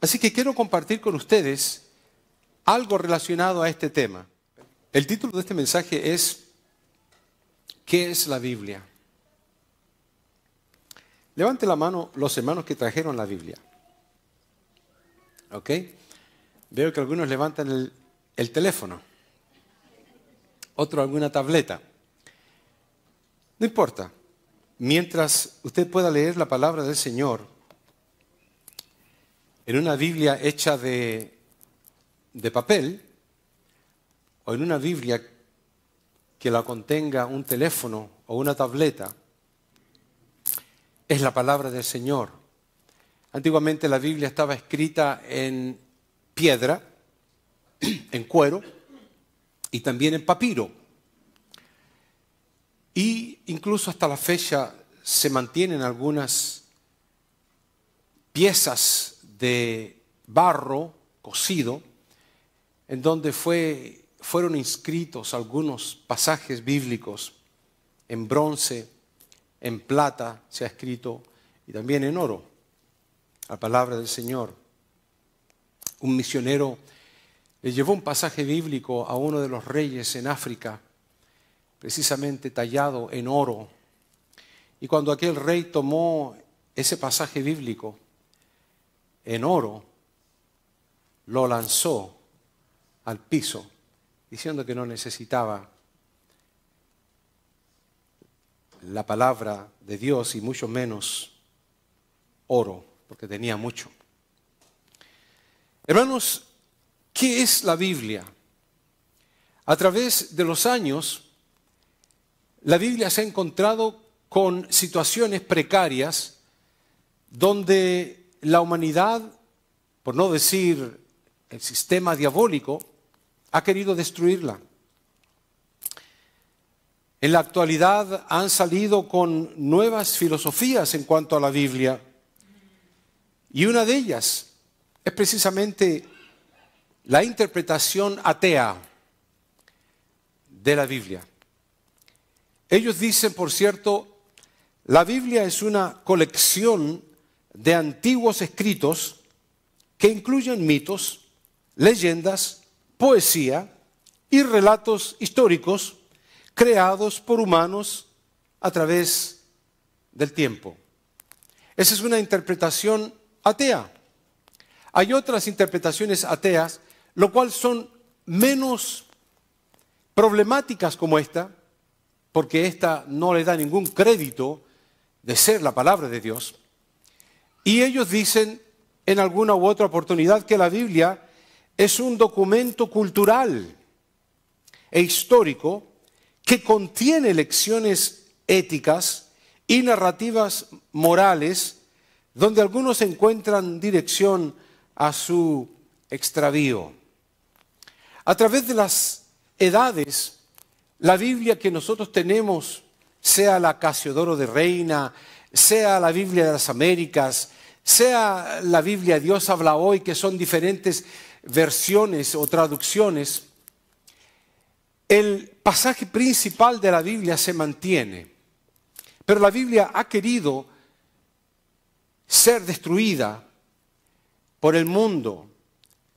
Así que quiero compartir con ustedes algo relacionado a este tema. El título de este mensaje es ¿qué es la Biblia? Levante la mano los hermanos que trajeron la Biblia. ¿Ok? Veo que algunos levantan el teléfono, otros alguna tableta. No importa. Mientras usted pueda leer la palabra del Señor en una Biblia hecha de papel o en una Biblia que la contenga un teléfono o una tableta, es la palabra del Señor. Antiguamente la Biblia estaba escrita en piedra, en cuero y también en papiro. Y incluso hasta la fecha se mantienen algunas piezas de barro cocido en donde fueron inscritos algunos pasajes bíblicos en bronce, en plata se ha escrito y también en oro, la palabra del Señor. Un misionero le llevó un pasaje bíblico a uno de los reyes en África, precisamente tallado en oro. Y cuando aquel rey tomó ese pasaje bíblico en oro, lo lanzó al piso, diciendo que no necesitaba la palabra de Dios y mucho menos oro, porque tenía mucho. Hermanos, ¿qué es la Biblia? A través de los años, la Biblia se ha encontrado con situaciones precarias donde la humanidad, por no decir el sistema diabólico, ha querido destruirla. En la actualidad han salido con nuevas filosofías en cuanto a la Biblia y una de ellas es precisamente la interpretación atea de la Biblia. Ellos dicen, por cierto, la Biblia es una colección de antiguos escritos que incluyen mitos, leyendas, poesía y relatos históricos creados por humanos a través del tiempo. Esa es una interpretación atea. Hay otras interpretaciones ateas, lo cual son menos problemáticas como esta, porque esta no le da ningún crédito de ser la palabra de Dios. Y ellos dicen en alguna u otra oportunidad que la Biblia es un documento cultural e histórico que contiene lecciones éticas y narrativas morales donde algunos encuentran dirección a su extravío. A través de las edades, la Biblia que nosotros tenemos, sea la Casiodoro de Reina, sea la Biblia de las Américas, sea la Biblia Dios habla hoy, que son diferentes versiones o traducciones, el pasaje principal de la Biblia se mantiene. Pero la Biblia ha querido ser destruida por el mundo.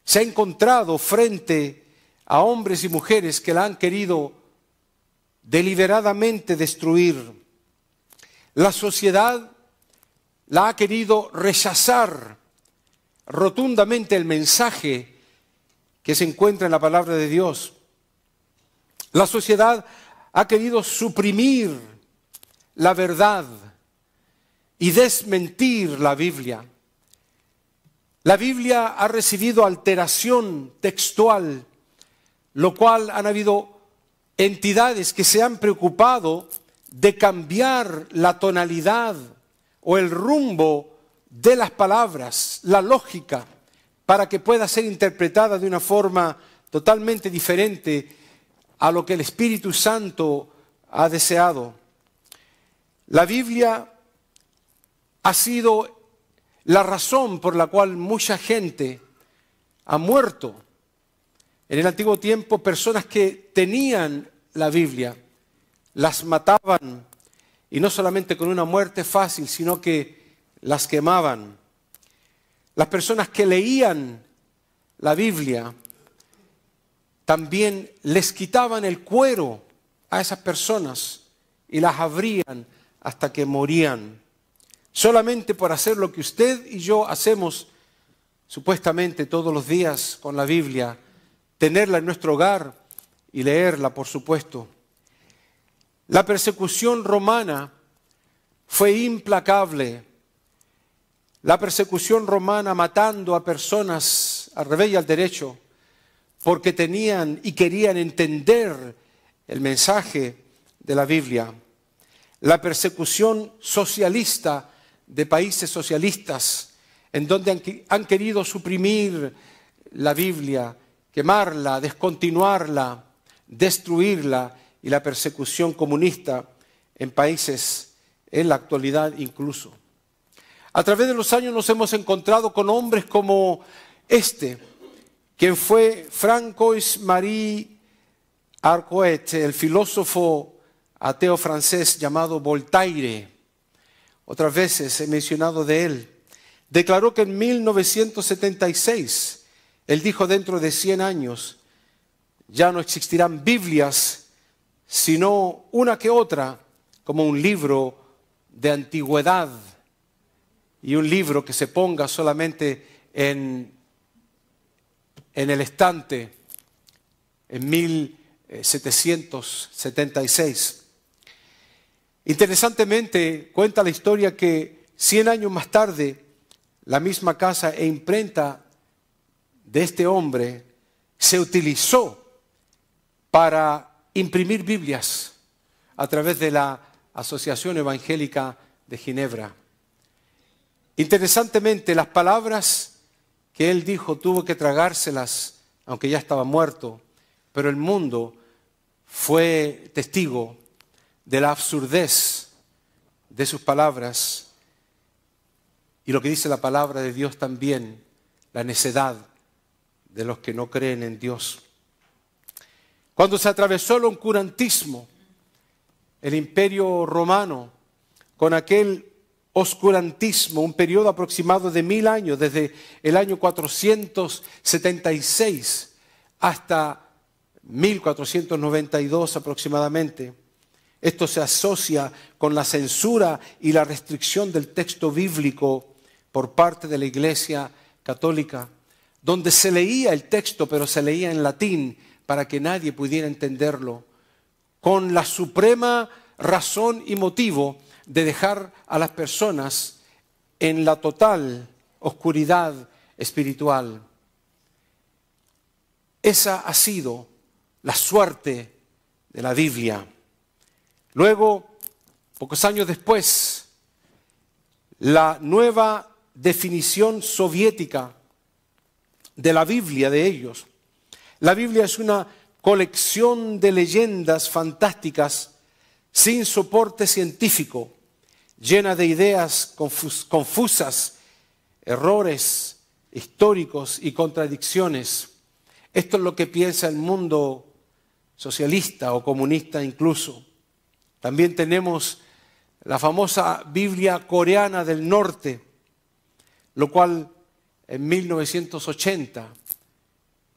Se ha encontrado frente a hombres y mujeres que la han querido deliberadamente destruir. La sociedad la ha querido rechazar rotundamente el mensaje que se encuentra en la palabra de Dios. La sociedad ha querido suprimir la verdad y desmentir la Biblia. La Biblia ha recibido alteración textual, lo cual han habido entidades que se han preocupado de cambiar la tonalidad o el rumbo de las palabras, la lógica, para que pueda ser interpretada de una forma totalmente diferente a lo que el Espíritu Santo ha deseado. La Biblia ha sido la razón por la cual mucha gente ha muerto. En el antiguo tiempo, personas que tenían la Biblia las mataban, y no solamente con una muerte fácil, sino que las quemaban. Las personas que leían la Biblia también les quitaban el cuero a esas personas y las abrían hasta que morían. Solamente por hacer lo que usted y yo hacemos supuestamente todos los días con la Biblia, tenerla en nuestro hogar y leerla, por supuesto. La persecución romana fue implacable. La persecución romana matando a personas al revés y al derecho porque tenían y querían entender el mensaje de la Biblia. La persecución socialista de países socialistas en donde han querido suprimir la Biblia, quemarla, descontinuarla, destruirla, y la persecución comunista en países en la actualidad incluso. A través de los años nos hemos encontrado con hombres como quien fue Francois-Marie Arcueil, el filósofo ateo francés llamado Voltaire. Otras veces he mencionado de él. Declaró que en 1976, él dijo, dentro de 100 años ya no existirán Biblias, sino una que otra, como un libro de antigüedad y un libro que se ponga solamente en el estante en 1776. Interesantemente, cuenta la historia que 100 años más tarde, la misma casa e imprenta de este hombre se utilizó para imprimir Biblias a través de la Asociación Evangélica de Ginebra. Interesantemente, las palabras que él dijo tuvo que tragárselas, aunque ya estaba muerto, pero el mundo fue testigo de la absurdez de sus palabras y lo que dice la palabra de Dios también, la necedad de los que no creen en Dios. Cuando se atravesó el oscurantismo, el imperio romano, con aquel oscurantismo, un periodo aproximado de 1000 años, desde el año 476 hasta 1492 aproximadamente. Esto se asocia con la censura y la restricción del texto bíblico por parte de la Iglesia Católica, donde se leía el texto, pero se leía en latín para que nadie pudiera entenderlo, con la suprema razón y motivo de dejar a las personas en la total oscuridad espiritual. Esa ha sido la suerte de la Biblia. Luego, pocos años después, la nueva definición soviética de la Biblia de ellos. La Biblia es una colección de leyendas fantásticas sin soporte científico, llena de ideas confusas, errores históricos y contradicciones. Esto es lo que piensa el mundo socialista o comunista incluso. También tenemos la famosa Biblia coreana del norte, lo cual en 1980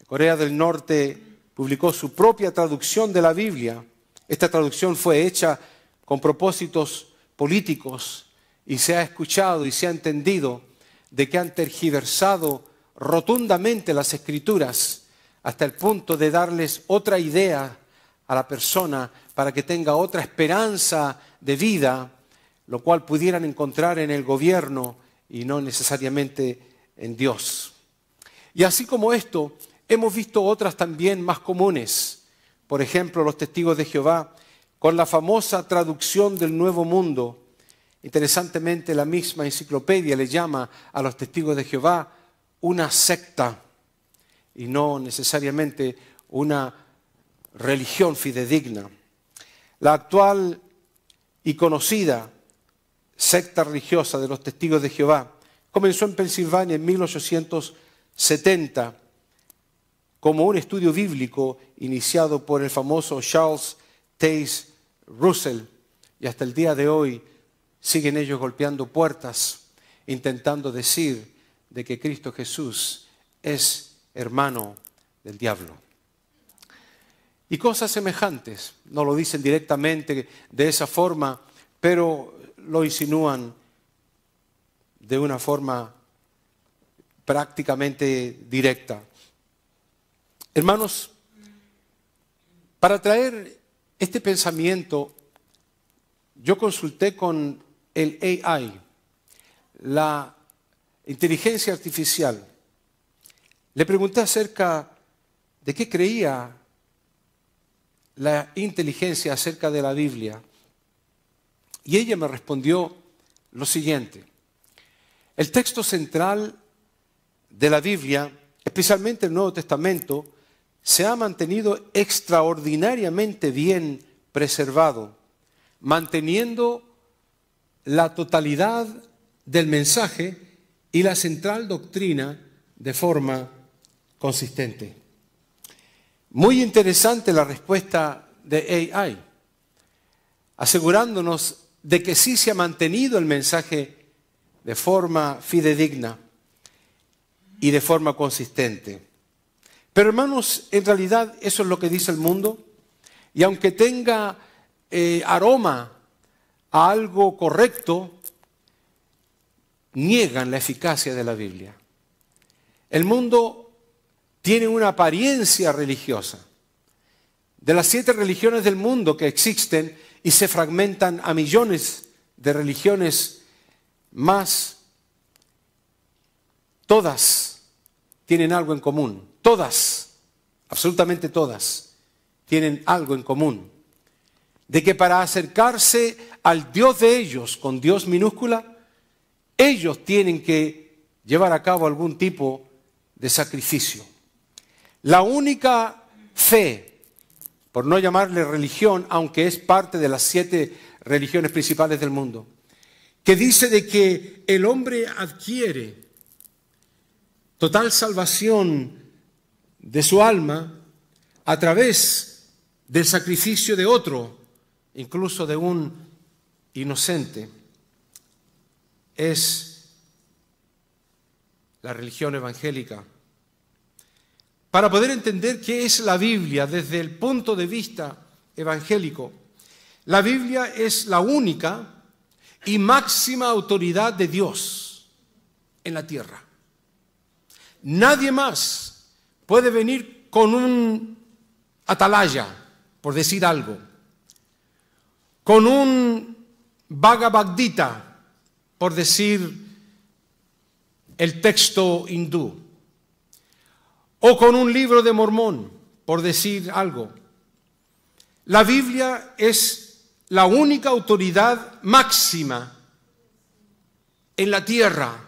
Corea del Norte publicó su propia traducción de la Biblia. Esta traducción fue hecha con propósitos políticos y se ha escuchado y se ha entendido de que han tergiversado rotundamente las Escrituras hasta el punto de darles otra idea a la persona para que tenga otra esperanza de vida, lo cual pudieran encontrar en el gobierno y no necesariamente en Dios. Y así como esto, hemos visto otras también más comunes. Por ejemplo, los testigos de Jehová, con la famosa traducción del Nuevo Mundo. Interesantemente, la misma enciclopedia le llama a los testigos de Jehová una secta y no necesariamente una religión fidedigna. La actual y conocida secta religiosa de los testigos de Jehová comenzó en Pensilvania en 1870 como un estudio bíblico iniciado por el famoso Charles Taze Russell, y hasta el día de hoy siguen ellos golpeando puertas, intentando decir de que Cristo Jesús es hermano del diablo. Y cosas semejantes, no lo dicen directamente de esa forma, pero lo insinúan de una forma prácticamente directa. Hermanos, para traer este pensamiento, yo consulté con el AI, la inteligencia artificial. Le pregunté acerca de qué creía la inteligencia acerca de la Biblia. Y ella me respondió lo siguiente: el texto central de la Biblia, especialmente el Nuevo Testamento, se ha mantenido extraordinariamente bien preservado, manteniendo la totalidad del mensaje y la central doctrina de forma consistente. Muy interesante la respuesta de AI, asegurándonos de que sí se ha mantenido el mensaje de forma fidedigna y de forma consistente. Pero hermanos, en realidad eso es lo que dice el mundo, y aunque tenga aroma a algo correcto, niegan la eficacia de la Biblia. El mundo tiene una apariencia religiosa. De las 7 religiones del mundo que existen y se fragmentan a millones de religiones más, todas tienen algo en común. Todas, absolutamente todas, tienen algo en común. De que para acercarse al Dios de ellos, con Dios minúscula, ellos tienen que llevar a cabo algún tipo de sacrificio. La única fe, por no llamarle religión, aunque es parte de las 7 religiones principales del mundo, que dice de que el hombre adquiere total salvación de su alma a través del sacrificio de otro, incluso de un inocente, es la religión evangélica. Para poder entender qué es la Biblia desde el punto de vista evangélico, la Biblia es la única y máxima autoridad de Dios en la tierra. Nadie más puede venir con un atalaya, por decir algo, con un Bhagavad Gita, por decir el texto hindú, o con un libro de Mormón, por decir algo. La Biblia es la única autoridad máxima en la tierra.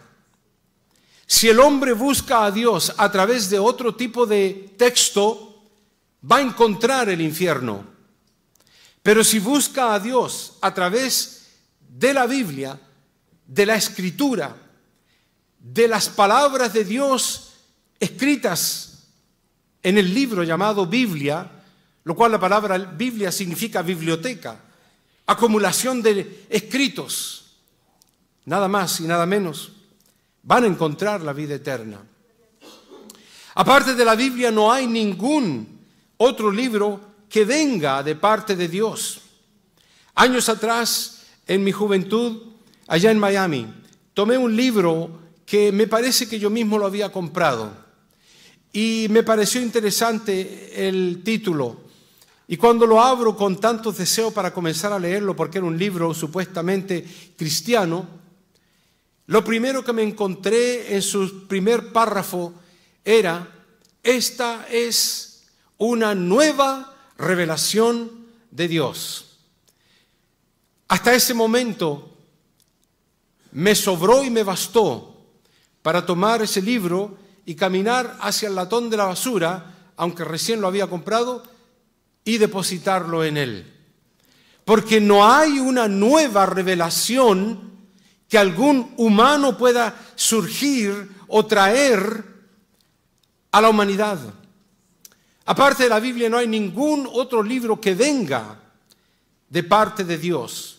Si el hombre busca a Dios a través de otro tipo de texto, va a encontrar el infierno. Pero si busca a Dios a través de la Biblia, de la Escritura, de las palabras de Dios escritas en el libro llamado Biblia, lo cual la palabra Biblia significa biblioteca, acumulación de escritos, nada más y nada menos, van a encontrar la vida eterna. Aparte de la Biblia no hay ningún otro libro que venga de parte de Dios. Años atrás, en mi juventud, allá en Miami, tomé un libro que me parece que yo mismo lo había comprado y me pareció interesante el título. Y cuando lo abro con tantos deseos para comenzar a leerlo, porque era un libro supuestamente cristiano, lo primero que me encontré en su primer párrafo era: esta es una nueva revelación de Dios. Hasta ese momento me sobró y me bastó para tomar ese libro y caminar hacia el latón de la basura, aunque recién lo había comprado, y depositarlo en él. Porque no hay una nueva revelación que algún humano pueda surgir o traer a la humanidad. Aparte de la Biblia no hay ningún otro libro que venga de parte de Dios.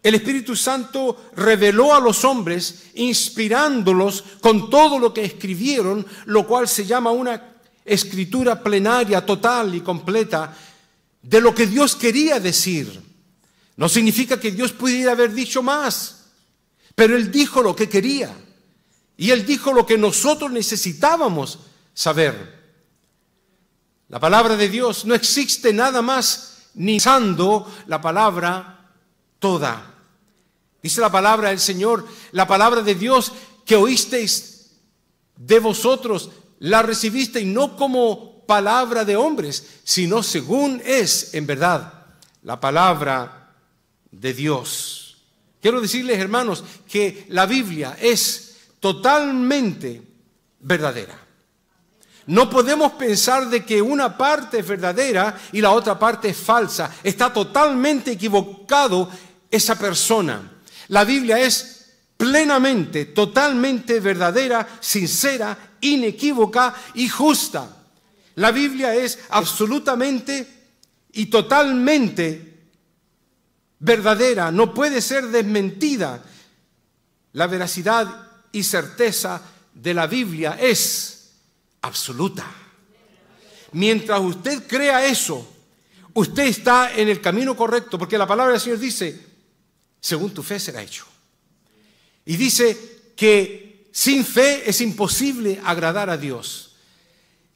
el Espíritu Santo reveló a los hombres, inspirándolos con todo lo que escribieron, lo cual se llama una escritura plenaria, total y completa, de lo que Dios quería decir. No significa que Dios pudiera haber dicho más, pero Él dijo lo que quería. Y Él dijo lo que nosotros necesitábamos saber. La palabra de Dios no existe nada más ni usando la palabra toda. Dice la palabra del Señor, la palabra de Dios que oísteis de vosotros, la recibisteis no como palabra de hombres, sino según es en verdad la palabra de Dios. Quiero decirles, hermanos, que la Biblia es totalmente verdadera. No podemos pensar de que una parte es verdadera y la otra parte es falsa. Está totalmente equivocado esa persona. La Biblia es plenamente, totalmente verdadera, sincera, inequívoca y justa. La Biblia es absolutamente y totalmente verdadera, no puede ser desmentida. La veracidad y certeza de la Biblia es absoluta. Mientras usted crea eso, usted está en el camino correcto, porque la palabra del Señor dice, según tu fe será hecho. Y dice que sin fe es imposible agradar a Dios.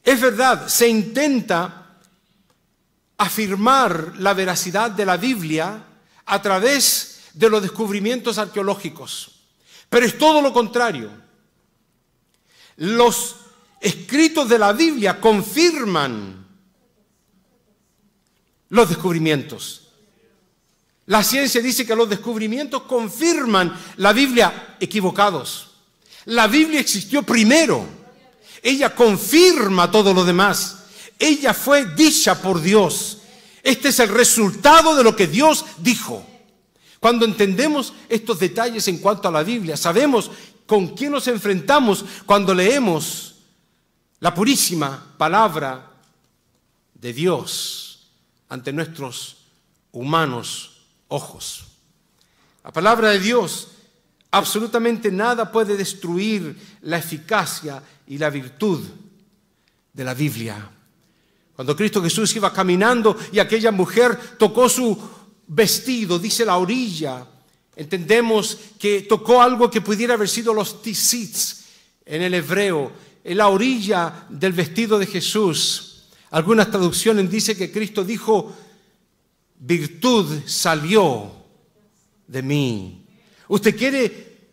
Es verdad, se intenta afirmar la veracidad de la Biblia a través de los descubrimientos arqueológicos, pero es todo lo contrario. Los escritos de la Biblia confirman los descubrimientos. La ciencia dice que los descubrimientos confirman la Biblia equivocados. La Biblia existió primero. Ella confirma todo lo demás. Ella fue dicha por Dios. Este es el resultado de lo que Dios dijo. Cuando entendemos estos detalles en cuanto a la Biblia, sabemos con quién nos enfrentamos cuando leemos la purísima palabra de Dios ante nuestros humanos ojos. La palabra de Dios, absolutamente nada puede destruir la eficacia y la virtud de la Biblia. Cuando Cristo Jesús iba caminando y aquella mujer tocó su vestido, dice la orilla, entendemos que tocó algo que pudiera haber sido los tzitz en el hebreo, en la orilla del vestido de Jesús. Algunas traducciones dicen que Cristo dijo, virtud salió de mí. Usted quiere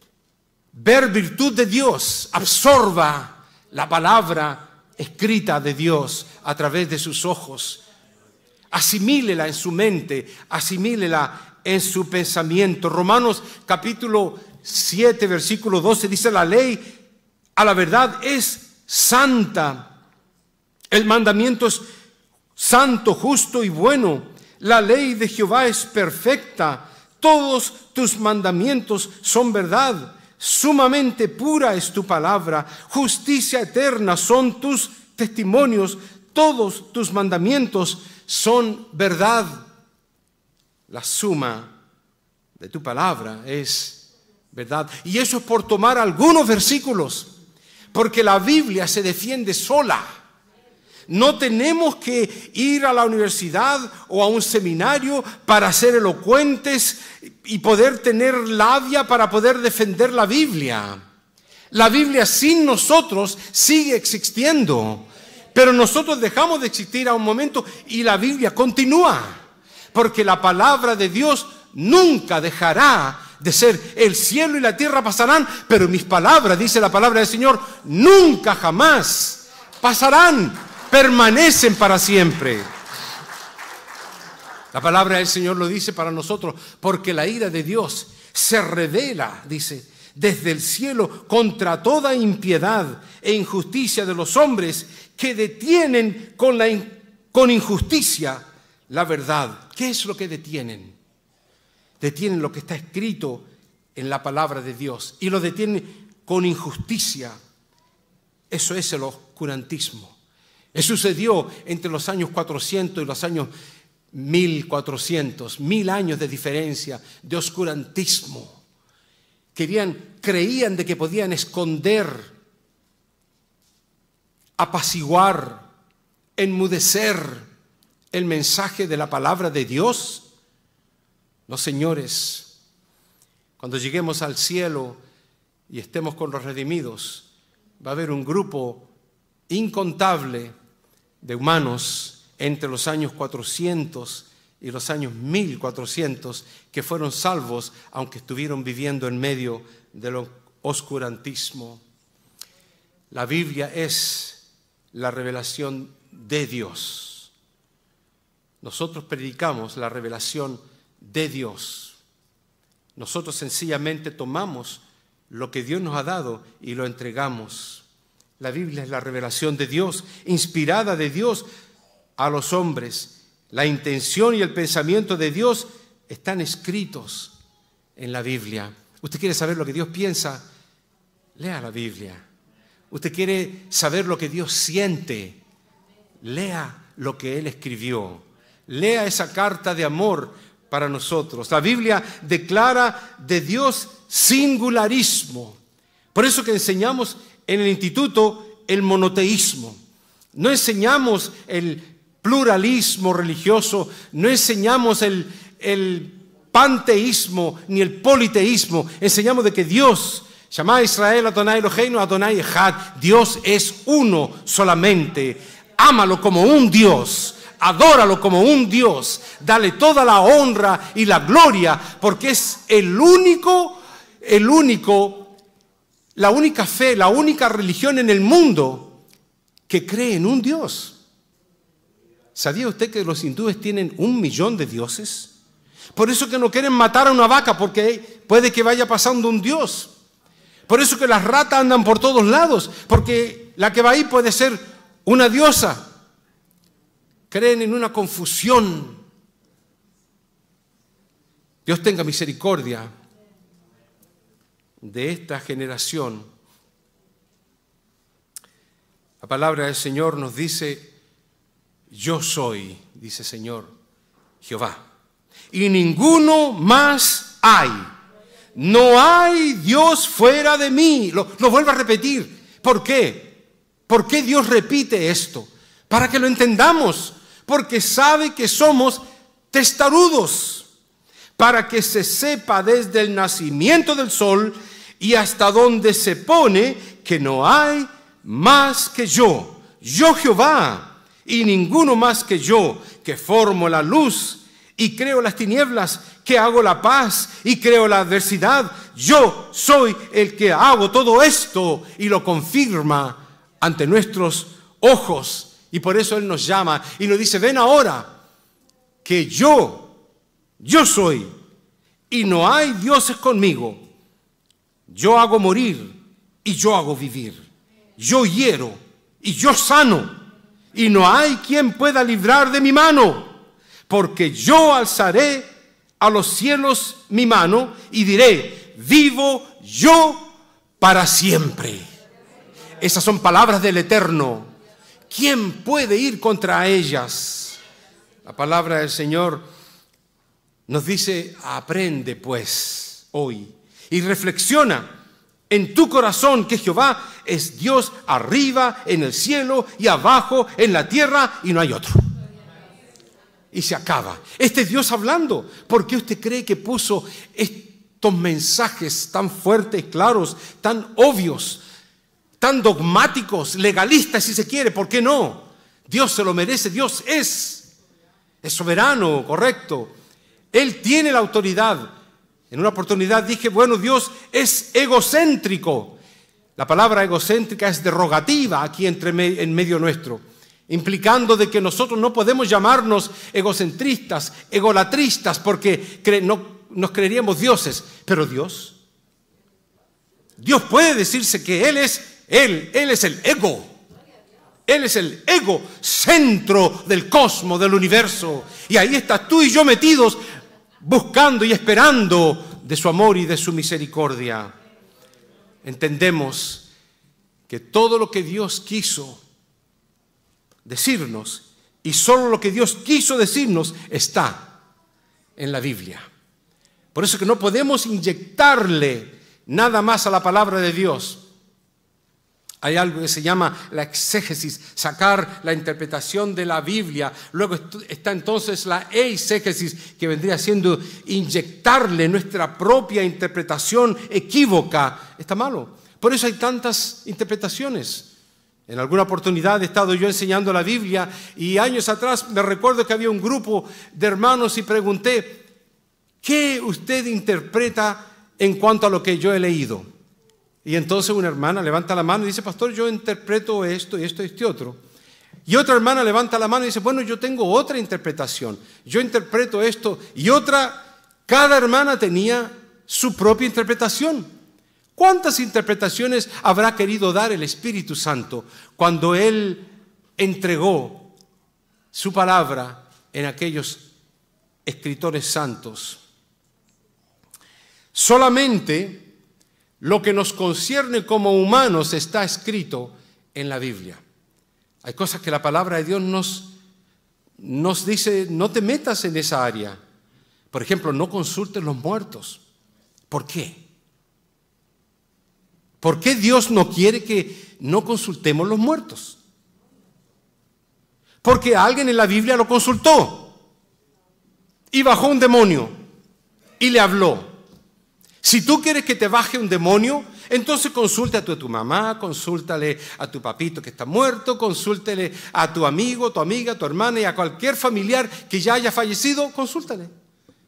ver virtud de Dios, absorba la palabra escrita de Dios a través de sus ojos. Asimílela en su mente, asimílela en su pensamiento. Romanos capítulo 7, versículo 12 dice, la ley a la verdad es santa. El mandamiento es santo, justo y bueno. La ley de Jehová es perfecta. Todos tus mandamientos son verdad. Sumamente pura es tu palabra. Justicia eterna son tus testimonios. Todos tus mandamientos son verdad. La suma de tu palabra es verdad. Y eso es por tomar algunos versículos, porque la Biblia se defiende sola. No tenemos que ir a la universidad o a un seminario para ser elocuentes y poder tener labia para poder defender la Biblia. La Biblia sin nosotros sigue existiendo, pero nosotros dejamos de existir a un momento y la Biblia continúa, porque la palabra de Dios nunca dejará de ser. El cielo y la tierra pasarán, pero mis palabras, dice la palabra del Señor, nunca jamás pasarán. Permanecen para siempre. La palabra del Señor lo dice para nosotros, porque la ira de Dios se revela, dice, desde el cielo contra toda impiedad e injusticia de los hombres que detienen con injusticia la verdad. ¿Qué es lo que detienen? Detienen lo que está escrito en la palabra de Dios y lo detienen con injusticia. Eso es el oscurantismo. Eso sucedió entre los años 400 y los años 1400, 1000 años de diferencia, de oscurantismo. Creían de que podían esconder, apaciguar, enmudecer el mensaje de la palabra de Dios. No, señores, cuando lleguemos al cielo y estemos con los redimidos, va a haber un grupo incontable de humanos entre los años 400 y los años 1400 que fueron salvos, aunque estuvieron viviendo en medio del oscurantismo. La Biblia es la revelación de Dios. Nosotros predicamos la revelación de Dios. Nosotros sencillamente tomamos lo que Dios nos ha dado y lo entregamos. La Biblia es la revelación de Dios, inspirada de Dios a los hombres. La intención y el pensamiento de Dios están escritos en la Biblia. ¿Usted quiere saber lo que Dios piensa? Lea la Biblia. ¿Usted quiere saber lo que Dios siente? Lea lo que Él escribió. Lea esa carta de amor para nosotros. La Biblia declara de Dios singularismo. Por eso que enseñamos en el instituto el monoteísmo. No enseñamos el pluralismo religioso, no enseñamos el panteísmo ni el politeísmo. Enseñamos de que Dios, Shema Israel, Adonai Eloheinu, Adonai Echad, Dios es uno solamente. Ámalo como un Dios, adóralo como un Dios, dale toda la honra y la gloria, porque es la única fe, la única religión en el mundo que cree en un Dios. ¿Sabía usted que los hindúes tienen 1 millón de dioses? Por eso que no quieren matar a una vaca, porque puede que vaya pasando un dios. Por eso que las ratas andan por todos lados, porque la que va ahí puede ser una diosa. Creen en una confusión. Dios tenga misericordia de esta generación. La palabra del Señor nos dice: yo soy, dice Señor Jehová, y ninguno más hay. No hay Dios fuera de mí. Lo vuelvo a repetir. ¿Por qué? ¿Por qué Dios repite esto? Para que lo entendamos. Porque sabe que somos testarudos. Para que se sepa desde el nacimiento del sol y hasta donde se pone que no hay más que yo. Yo Jehová, y ninguno más que yo, que formo la luz y creo las tinieblas, que hago la paz y creo la adversidad. Yo soy el que hago todo esto y lo confirma ante nuestros ojos. Y por eso Él nos llama y nos dice: ven ahora, que yo soy y no hay dioses conmigo. Yo hago morir y yo hago vivir. Yo hiero y yo sano, y no hay quien pueda librar de mi mano. Porque yo alzaré a los cielos mi mano y diré: vivo yo para siempre. Esas son palabras del Eterno. ¿Quién puede ir contra ellas? La palabra del Señor nos dice: aprende pues hoy y reflexiona en tu corazón que Jehová es Dios arriba en el cielo y abajo en la tierra, y no hay otro. Y se acaba. Este es Dios hablando. ¿Por qué usted cree que puso estos mensajes tan fuertes, claros, tan obvios, tan dogmáticos, legalistas si se quiere? ¿Por qué no? Dios se lo merece. Dios es soberano, correcto. Él tiene la autoridad. En una oportunidad dije: bueno, Dios es egocéntrico. La palabra egocéntrica es derogativa aquí en medio nuestro, implicando de que nosotros no podemos llamarnos egocentristas, egolatristas, porque no nos creeríamos dioses. Pero Dios puede decirse que Él es el ego. Él es el ego, centro del cosmos, del universo. Y ahí estás tú y yo metidos, buscando y esperando de su amor y de su misericordia. Entendemos que todo lo que Dios quiso decirnos y solo lo que Dios quiso decirnos está en la Biblia. Por eso que no podemos inyectarle nada más a la palabra de Dios. Hay algo que se llama la exégesis, sacar la interpretación de la Biblia. Luego está entonces la eisegesis, que vendría siendo inyectarle nuestra propia interpretación equívoca. Está malo. Por eso hay tantas interpretaciones. En alguna oportunidad he estado yo enseñando la Biblia y años atrás me recuerdo que había un grupo de hermanos y pregunté, ¿qué usted interpreta en cuanto a lo que yo he leído? Y entonces una hermana levanta la mano y dice, pastor, yo interpreto esto y esto y este otro. Y otra hermana levanta la mano y dice, bueno, yo tengo otra interpretación. Yo interpreto esto y otra. Cada hermana tenía su propia interpretación. ¿Cuántas interpretaciones habrá querido dar el Espíritu Santo cuando Él entregó su palabra en aquellos escritores santos? Solamente lo que nos concierne como humanos está escrito en la Biblia. Hay cosas que la palabra de Dios nos dice, no te metas en esa área. Por ejemplo, no consultes los muertos. ¿Por qué? ¿Por qué Dios no quiere que no consultemos los muertos? Porque alguien en la Biblia lo consultó y bajó un demonio y le habló. Si tú quieres que te baje un demonio, entonces consúltate a tu mamá, consúltale a tu papito que está muerto, consúltale a tu amigo, tu amiga, tu hermana y a cualquier familiar que ya haya fallecido, consúltale.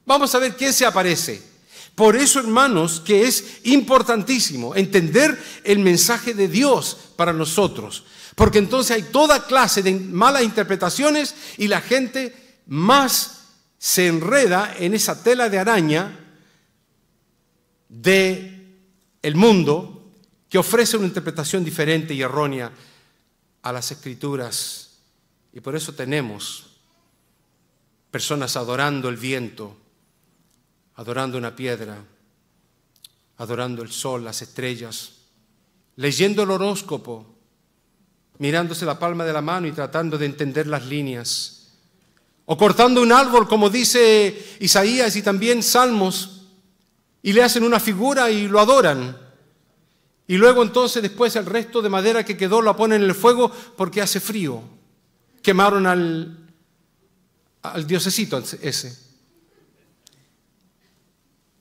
Vamos a ver quién se aparece. Por eso, hermanos, que es importantísimo entender el mensaje de Dios para nosotros, porque entonces hay toda clase de malas interpretaciones y la gente más se enreda en esa tela de araña de el mundo que ofrece una interpretación diferente y errónea a las Escrituras. Y por eso tenemos personas adorando el viento, adorando una piedra, adorando el sol, las estrellas, leyendo el horóscopo, mirándose la palma de la mano y tratando de entender las líneas, o cortando un árbol como dice Isaías y también Salmos, y le hacen una figura y lo adoran. Y luego entonces después el resto de madera que quedó la ponen en el fuego porque hace frío. Quemaron al diosecito ese.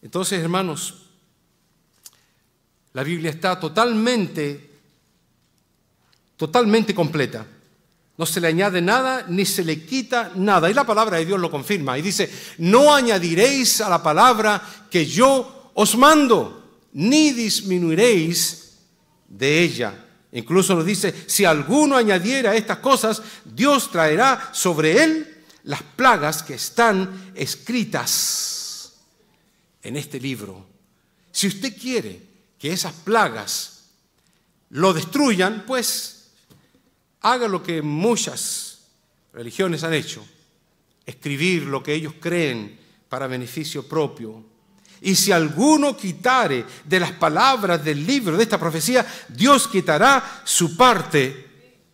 Entonces, hermanos, la Biblia está totalmente completa. No se le añade nada ni se le quita nada. Y la palabra de Dios lo confirma. Y dice, no añadiréis a la palabra que yo os mando, ni disminuiréis de ella. Incluso nos dice, si alguno añadiera estas cosas, Dios traerá sobre él las plagas que están escritas en este libro. Si usted quiere que esas plagas lo destruyan, pues haga lo que muchas religiones han hecho, escribir lo que ellos creen para beneficio propio. Y si alguno quitare de las palabras del libro de esta profecía, Dios quitará su parte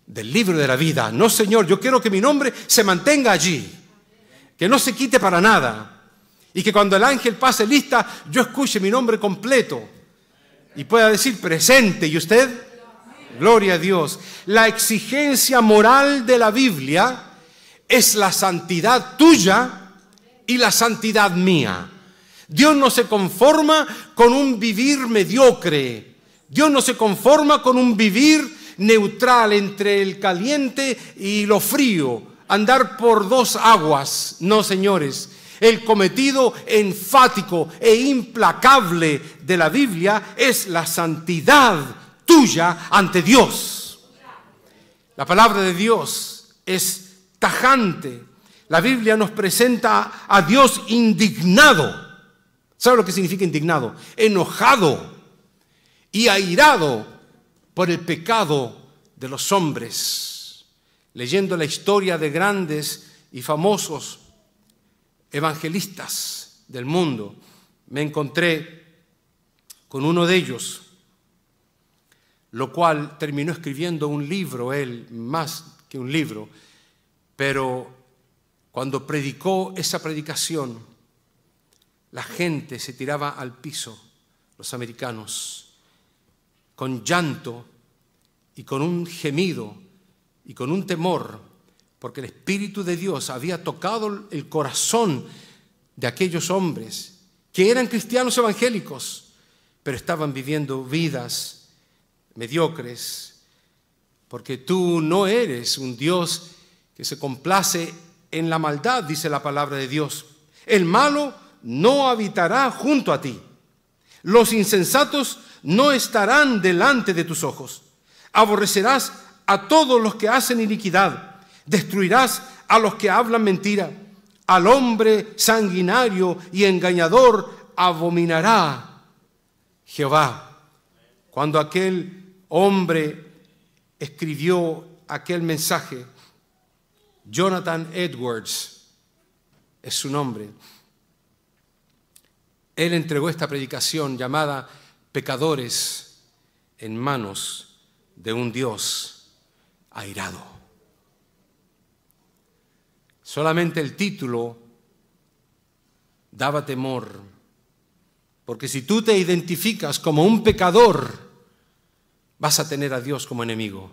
del libro de la vida. No, Señor, yo quiero que mi nombre se mantenga allí, que no se quite para nada, y que cuando el ángel pase lista, yo escuche mi nombre completo y pueda decir presente. ¿Y usted? Gloria a Dios. La exigencia moral de la Biblia es la santidad tuya y la santidad mía. Dios no se conforma con un vivir mediocre. Dios no se conforma con un vivir neutral entre el caliente y lo frío, andar por dos aguas. No, señores. El cometido enfático e implacable de la Biblia es la santidad tuya ante Dios. La palabra de Dios es tajante. La Biblia nos presenta a Dios indignado. ¿Sabe lo que significa indignado? Enojado y airado por el pecado de los hombres. Leyendo la historia de grandes y famosos evangelistas del mundo, me encontré con uno de ellos, lo cual terminó escribiendo un libro, él, más que un libro, Pero cuando predicó esa predicación, la gente se tiraba al piso, los americanos, con llanto y con un gemido y con un temor, porque el Espíritu de Dios había tocado el corazón de aquellos hombres que eran cristianos evangélicos, pero estaban viviendo vidas mediocres, porque tú no eres un Dios que se complace en la maldad, dice la palabra de Dios. El malo no habitará junto a ti. Los insensatos no estarán delante de tus ojos. Aborrecerás a todos los que hacen iniquidad. Destruirás a los que hablan mentira. Al hombre sanguinario y engañador abominará Jehová. Cuando aquel hombre escribió aquel mensaje, Jonathan Edwards es su nombre. Él entregó esta predicación llamada Pecadores en manos de un Dios airado. Solamente el título daba temor, porque si tú te identificas como un pecador, vas a tener a Dios como enemigo.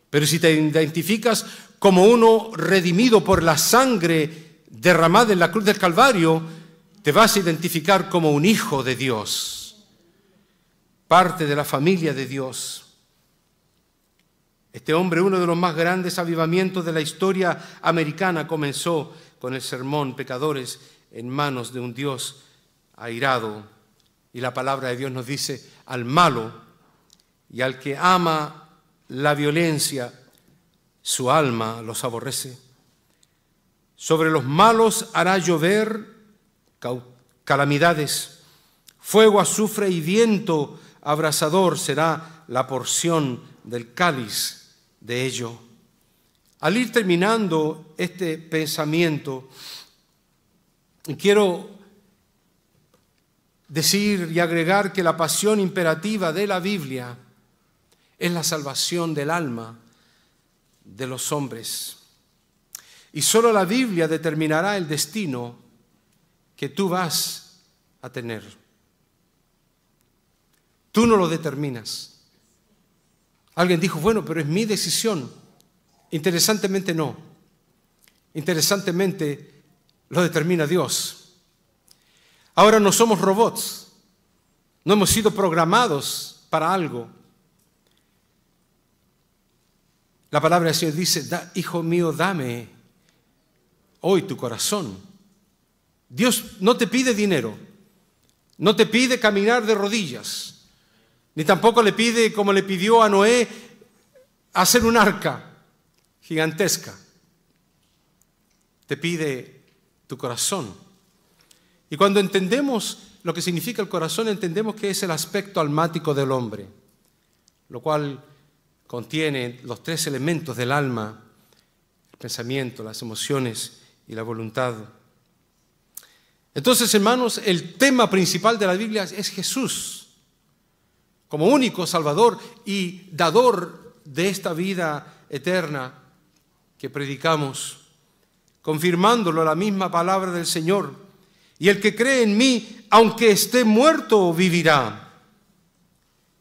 Pero si te identificas como uno redimido por la sangre derramada en la cruz del Calvario, te vas a identificar como un hijo de Dios, parte de la familia de Dios. Este hombre, uno de los más grandes avivamientos de la historia americana, comenzó con el sermón Pecadores en manos de un Dios airado. Y la palabra de Dios nos dice: al malo y al que ama la violencia, su alma los aborrece. Sobre los malos hará llover calamidades. Fuego, azufre y viento abrasador será la porción del cáliz de ello. Al ir terminando este pensamiento, quiero decir y agregar que la pasión imperativa de la Biblia es la salvación del alma de los hombres. Y solo la Biblia determinará el destino que tú vas a tener. Tú no lo determinas. Alguien dijo, bueno, pero es mi decisión. Interesantemente no. Interesantemente lo determina Dios. Ahora no somos robots. No hemos sido programados para algo. La palabra del Señor dice: hijo mío, dame hoy tu corazón. Dios no te pide dinero, no te pide caminar de rodillas, ni tampoco le pide, como le pidió a Noé, hacer un arca gigantesca. Te pide tu corazón. Y cuando entendemos lo que significa el corazón, entendemos que es el aspecto almático del hombre, lo cual contiene los tres elementos del alma: el pensamiento, las emociones y la voluntad. Entonces, hermanos, el tema principal de la Biblia es Jesús, como único Salvador y dador de esta vida eterna que predicamos, confirmándolo la misma palabra del Señor. Y el que cree en mí, aunque esté muerto, vivirá.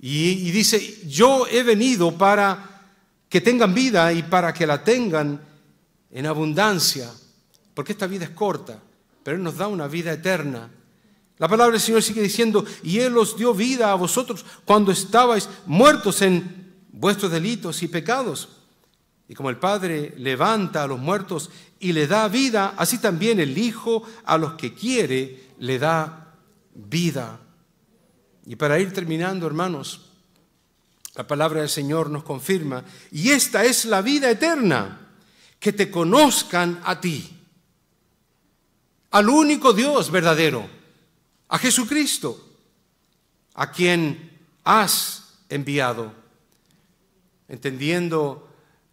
Y dice: yo he venido para que tengan vida y para que la tengan en abundancia, porque esta vida es corta, pero Él nos da una vida eterna. La palabra del Señor sigue diciendo: y Él os dio vida a vosotros cuando estabais muertos en vuestros delitos y pecados. Y como el Padre levanta a los muertos y le da vida, así también el Hijo a los que quiere le da vida. Y para ir terminando, hermanos, la palabra del Señor nos confirma: y esta es la vida eterna, que te conozcan a ti, al único Dios verdadero, a Jesucristo, a quien has enviado. Entendiendo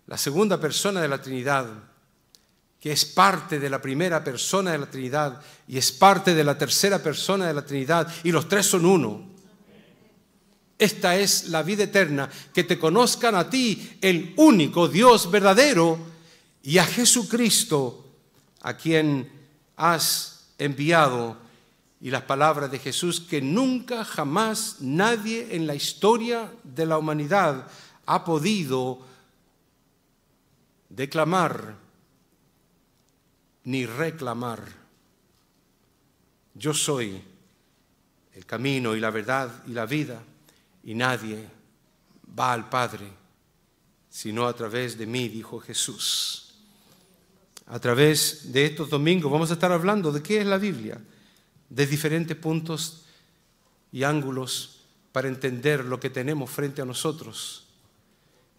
la segunda persona de la Trinidad, que es parte de la primera persona de la Trinidad y es parte de la tercera persona de la Trinidad, y los tres son uno. Esta es la vida eterna, que te conozcan a ti, el único Dios verdadero, y a Jesucristo, a quien has enviado, y las palabras de Jesús, que nunca jamás nadie en la historia de la humanidad ha podido declamar ni reclamar. Yo soy el camino y la verdad y la vida, y nadie va al Padre sino a través de mí, dijo Jesús. A través de estos domingos vamos a estar hablando de qué es la Biblia, de diferentes puntos y ángulos para entender lo que tenemos frente a nosotros.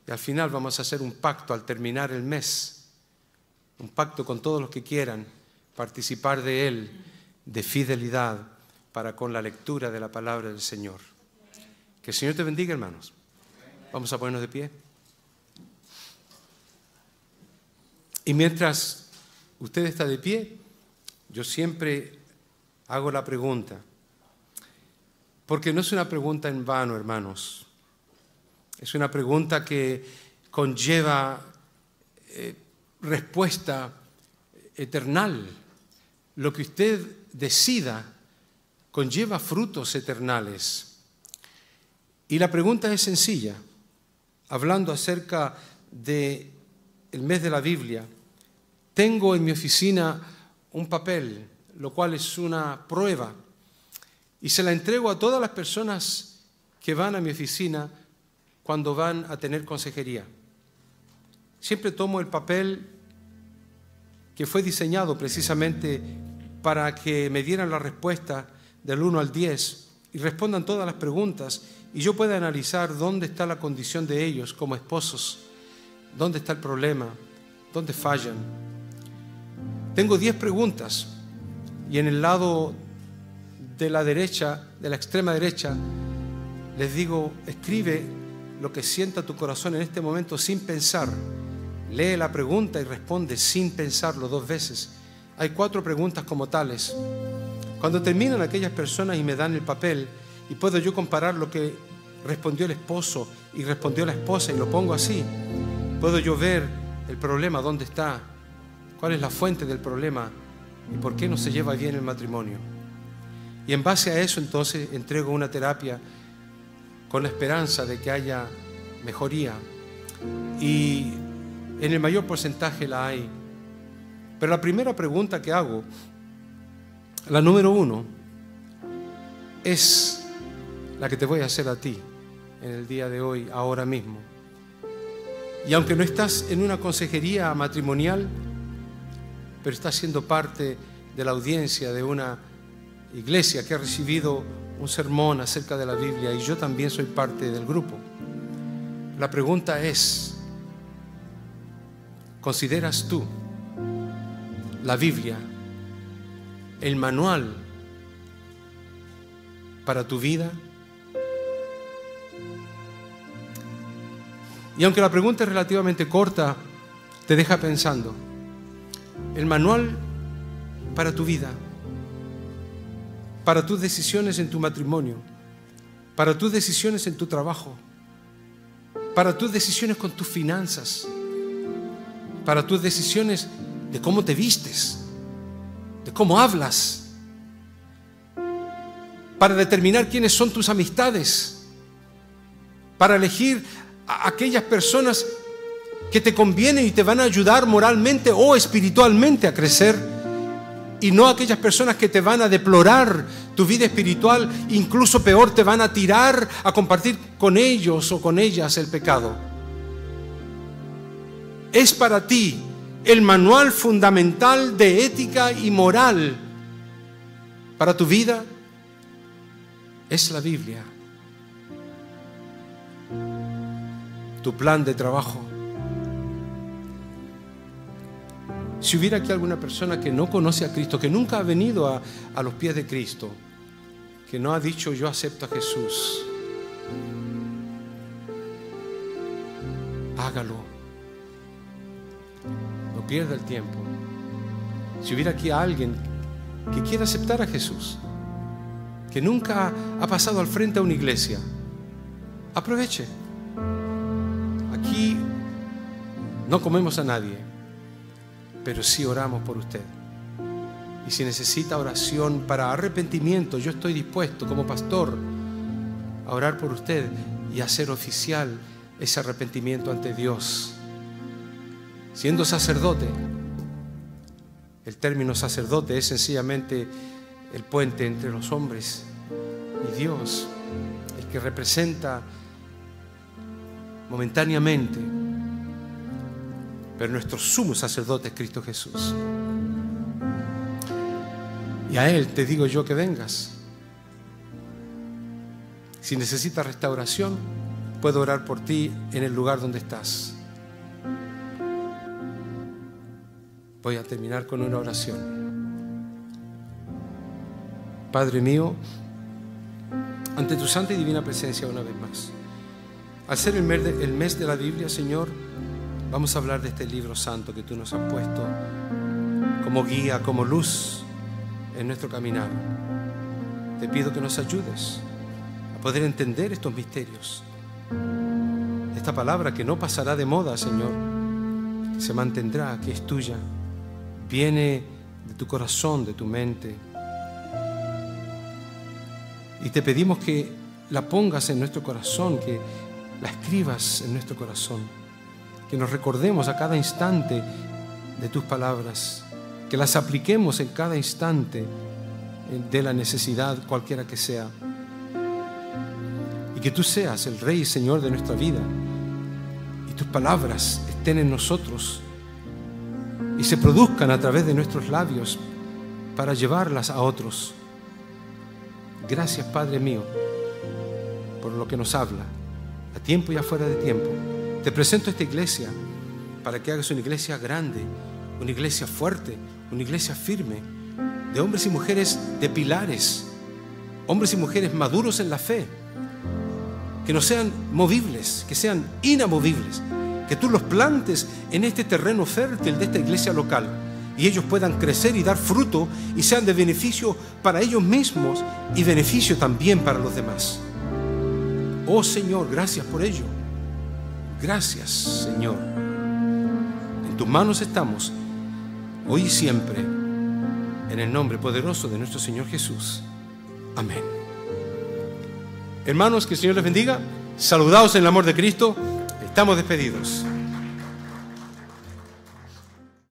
Y al final vamos a hacer un pacto al terminar el mes, un pacto con todos los que quieran participar de él, de fidelidad para con la lectura de la palabra del Señor. Que el Señor te bendiga, hermanos. Vamos a ponernos de pie. Y mientras usted está de pie, yo siempre hago la pregunta, porque no es una pregunta en vano, hermanos. Es una pregunta que conlleva respuesta eternal. Lo que usted decida conlleva frutos eternales. Y la pregunta es sencilla. Hablando acerca del mes de la Biblia, tengo en mi oficina un papel, lo cual es una prueba, y se la entrego a todas las personas que van a mi oficina cuando van a tener consejería. Siempre tomo el papel que fue diseñado precisamente para que me dieran la respuesta del 1 al 10 y respondan todas las preguntas y yo pueda analizar dónde está la condición de ellos como esposos, dónde está el problema, dónde fallan. Tengo 10 preguntas y en el lado de la derecha, de la extrema derecha, les digo, escribe lo que sienta tu corazón en este momento sin pensar. Lee la pregunta y responde sin pensarlo 2 veces. Hay 4 preguntas como tales. Cuando terminan aquellas personas y me dan el papel y puedo yo comparar lo que respondió el esposo y respondió la esposa y lo pongo así, puedo yo ver el problema, dónde está, cuál es la fuente del problema y por qué no se lleva bien el matrimonio. Y en base a eso entonces entrego una terapia con la esperanza de que haya mejoría. Y en el mayor porcentaje la hay. Pero la primera pregunta que hago, la número 1, es la que te voy a hacer a ti en el día de hoy, ahora mismo. Y aunque no estás en una consejería matrimonial, pero estás siendo parte de la audiencia de una iglesia que ha recibido un sermón acerca de la Biblia y yo también soy parte del grupo. La pregunta es, ¿consideras tú la Biblia el manual para tu vida? Y aunque la pregunta es relativamente corta, te deja pensando. El manual para tu vida, para tus decisiones en tu matrimonio, para tus decisiones en tu trabajo, para tus decisiones con tus finanzas, para tus decisiones de cómo te vistes, de cómo hablas, para determinar quiénes son tus amistades, para elegir a aquellas personas que te convienen y te van a ayudar moralmente o espiritualmente a crecer, y no aquellas personas que te van a deplorar tu vida espiritual, incluso peor, te van a tirar a compartir con ellos o con ellas el pecado. Es para ti el manual fundamental de ética y moral para tu vida, es la Biblia. Tu plan de trabajo. Si hubiera aquí alguna persona que no conoce a Cristo, que nunca ha venido a los pies de Cristo, que no ha dicho yo acepto a Jesús, hágalo. No pierda el tiempo. Si hubiera aquí alguien que quiera aceptar a Jesús, que nunca ha pasado al frente a una iglesia, aproveche. Aquí no comemos a nadie. pero sí oramos por usted. Y si necesita oración para arrepentimiento, yo estoy dispuesto como pastor a orar por usted y hacer oficial ese arrepentimiento ante Dios. Siendo sacerdote, el término sacerdote es sencillamente el puente entre los hombres y Dios, el que representa momentáneamente, pero nuestro sumo sacerdote es Cristo Jesús. Y a Él te digo yo que vengas. Si necesitas restauración, puedo orar por ti en el lugar donde estás. Voy a terminar con una oración. Padre mío, ante tu santa y divina presencia una vez más, al ser el mes de la Biblia, Señor, vamos a hablar de este libro santo que tú nos has puesto como guía, como luz en nuestro caminar. Te pido que nos ayudes a poder entender estos misterios. Esta palabra que no pasará de moda, Señor, que se mantendrá, que es tuya, viene de tu corazón, de tu mente. Y te pedimos que la pongas en nuestro corazón, que la escribas en nuestro corazón, que nos recordemos a cada instante de tus palabras, que las apliquemos en cada instante de la necesidad, cualquiera que sea. Y que tú seas el Rey y Señor de nuestra vida y tus palabras estén en nosotros y se produzcan a través de nuestros labios para llevarlas a otros. Gracias, Padre mío, por lo que nos habla, a tiempo y afuera de tiempo. Te presento esta iglesia para que hagas una iglesia grande, una iglesia fuerte, una iglesia firme, de hombres y mujeres de pilares, hombres y mujeres maduros en la fe, que no sean movibles, que sean inamovibles, que tú los plantes en este terreno fértil de esta iglesia local y ellos puedan crecer y dar fruto y sean de beneficio para ellos mismos y beneficio también para los demás. Oh Señor, gracias por ello. Gracias, Señor. En tus manos estamos, hoy y siempre, en el nombre poderoso de nuestro Señor Jesús. Amén. Hermanos, que el Señor les bendiga. Saludaos en el amor de Cristo. Estamos despedidos.